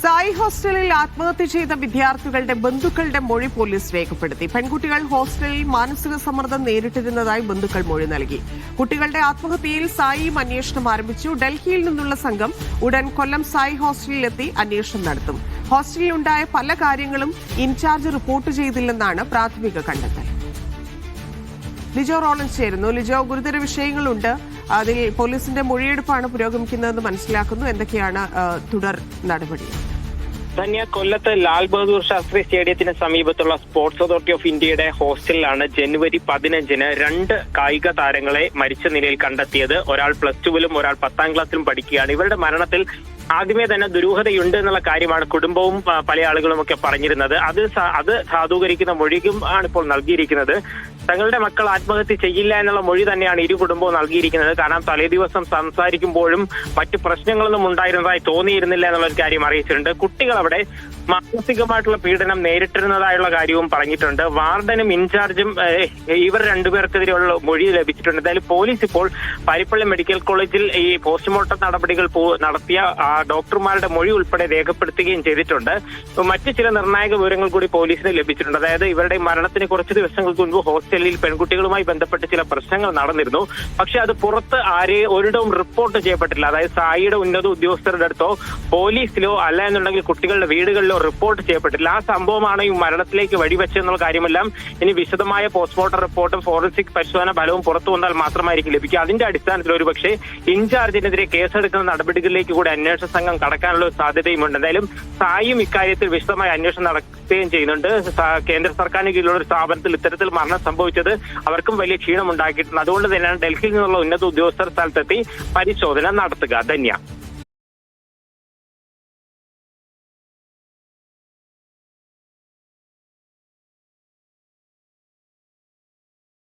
സായി ഹോസ്റ്റലിൽ ആത്മഹത്യ ചെയ്ത വിദ്യാർത്ഥികളുടെ ബന്ധുക്കളുടെ മൊഴി പോലീസ് രേഖപ്പെടുത്തി. പെൺകുട്ടികൾ ഹോസ്റ്റലിൽ മാനസിക സമ്മർദ്ദം നേരിട്ടിരുന്നതായി ബന്ധുക്കൾ മൊഴി നൽകി. കുട്ടികളുടെ ആത്മഹത്യയിൽ സായിയും അന്വേഷണം ആരംഭിച്ചു. ഡൽഹിയിൽ നിന്നുള്ള സംഘം ഉടൻ കൊല്ലം സായി ഹോസ്റ്റലിലെത്തി അന്വേഷണം നടത്തും. ഹോസ്റ്റലിലുണ്ടായ പല കാര്യങ്ങളും ഇൻചാർജ് റിപ്പോർട്ട് ചെയ്തില്ലെന്നാണ് പ്രാഥമിക കണ്ടെത്തൽ. ലിജോ റോളൻസ് ചേരുന്നു. ലിജോ, ഗുരുതര വിഷയങ്ങളുണ്ട്. അതിൽ പോലീസിന്റെ മൊഴിയെടുപ്പാണ് പുരോഗമിക്കുന്നതെന്ന് മനസ്സിലാക്കുന്നു. എന്തൊക്കെയാണ് തുടർ നടപടി? ധന്യ, കൊല്ലത്ത് ലാൽ ബഹദൂർ ശാസ്ത്രി സ്റ്റേഡിയത്തിന് സമീപത്തുള്ള സ്പോർട്സ് അതോറിറ്റി ഓഫ് ഇന്ത്യയുടെ ഹോസ്റ്റലിലാണ് ജനുവരി 15-ന് 2 കായിക താരങ്ങളെ മരിച്ച നിലയിൽ കണ്ടെത്തിയത്. ഒരാൾ +2-ലും ഒരാൾ 10ാം ക്ലാസ്സിലും പഠിക്കുകയാണ്. ഇവരുടെ മരണത്തിൽ ആദ്യമേ തന്നെ ദുരൂഹതയുണ്ട് എന്നുള്ള കാര്യമാണ് കുടുംബവും പല ആളുകളും ഒക്കെ പറഞ്ഞിരുന്നത്. അത് സാധൂകരിക്കുന്ന മൊഴിയും ആണ് ഇപ്പോൾ നൽകിയിരിക്കുന്നത്. തങ്ങളുടെ മക്കൾ ആത്മഹത്യ ചെയ്യില്ല എന്നുള്ള മൊഴി തന്നെയാണ് ഇരു കുടുംബവും നൽകിയിരിക്കുന്നത്. കാരണം തലേദിവസം സംസാരിക്കുമ്പോഴും മറ്റു പ്രശ്നങ്ങളൊന്നും ഉണ്ടായിരുന്നതായി തോന്നിയിരുന്നില്ല എന്നുള്ളൊരു കാര്യം അറിയിച്ചിട്ടുണ്ട്. കുട്ടികൾ അവിടെ മാനസികമായിട്ടുള്ള പീഡനം നേരിട്ടിരുന്നതായുള്ള കാര്യവും പറഞ്ഞിട്ടുണ്ട്. വാർഡനും ഇൻചാർജും ഇവർ രണ്ടുപേർക്കെതിരെയുള്ള മൊഴി ലഭിച്ചിട്ടുണ്ട്. എന്തായാലും പോലീസ് ഇപ്പോൾ പാരിപ്പള്ളി മെഡിക്കൽ കോളേജിൽ ഈ പോസ്റ്റ്മോർട്ടം നടപടികൾ നടത്തിയ ഡോക്ടർമാരുടെ മൊഴി ഉൾപ്പെടെ രേഖപ്പെടുത്തുകയും ചെയ്തിട്ടുണ്ട്. മറ്റു ചില നിർണായക വിവരങ്ങൾ കൂടി പോലീസിന് ലഭിച്ചിട്ടുണ്ട്. അതായത് ഇവരുടെ മരണത്തിന് കുറച്ച് ദിവസങ്ങൾക്ക് മുൻപ് ഹോസ്റ്റലിൽ പെൺകുട്ടികളുമായി ബന്ധപ്പെട്ട് ചില പ്രശ്നങ്ങൾ നടന്നിരുന്നു. പക്ഷെ അത് പുറത്ത് ഒരിടവും റിപ്പോർട്ട് ചെയ്യപ്പെട്ടില്ല. അതായത് സായിയുടെ ഉന്നത ഉദ്യോഗസ്ഥരുടെ അടുത്തോ പോലീസിലോ അല്ല എന്നുണ്ടെങ്കിൽ കുട്ടികളുടെ വീടുകളിലോ റിപ്പോർട്ട് ചെയ്യപ്പെട്ടില്ല. ആ സംഭവമാണ് ഈ മരണത്തിലേക്ക് വഴിവെച്ചെന്നുള്ള കാര്യമെല്ലാം ഇനി വിശദമായ പോസ്റ്റ്മോർട്ടം റിപ്പോർട്ടും ഫോറൻസിക് പരിശോധന ഫലവും പുറത്തു വന്നാൽ മാത്രമായിരിക്കും ലഭിക്കുക. അതിന്റെ അടിസ്ഥാനത്തിൽ ഒരുപക്ഷെ ഇൻചാർജിനെതിരെ കേസെടുക്കുന്ന നടപടികളിലേക്ക് കൂടി അന്വേഷണ സംഘം കടക്കാനുള്ള സാധ്യതയുമുണ്ട്. എന്തായാലും സായിയും ഇക്കാര്യത്തിൽ വിശദമായ അന്വേഷണം നടത്തുകയും ചെയ്യുന്നുണ്ട്. കേന്ദ്ര സർക്കാരിന് കീഴിലുള്ള ഒരു സ്ഥാപനത്തിൽ ഇത്തരത്തിൽ മരണം സംഭവിച്ചത് അവർക്കും വലിയ ക്ഷീണം ഉണ്ടാക്കിയിട്ടുണ്ട്. അതുകൊണ്ട് തന്നെയാണ് ഡൽഹിയിൽ നിന്നുള്ള ഉന്നത ഉദ്യോഗസ്ഥർ സ്ഥലത്തെത്തി പരിശോധന നടത്തുക. ധന്യ.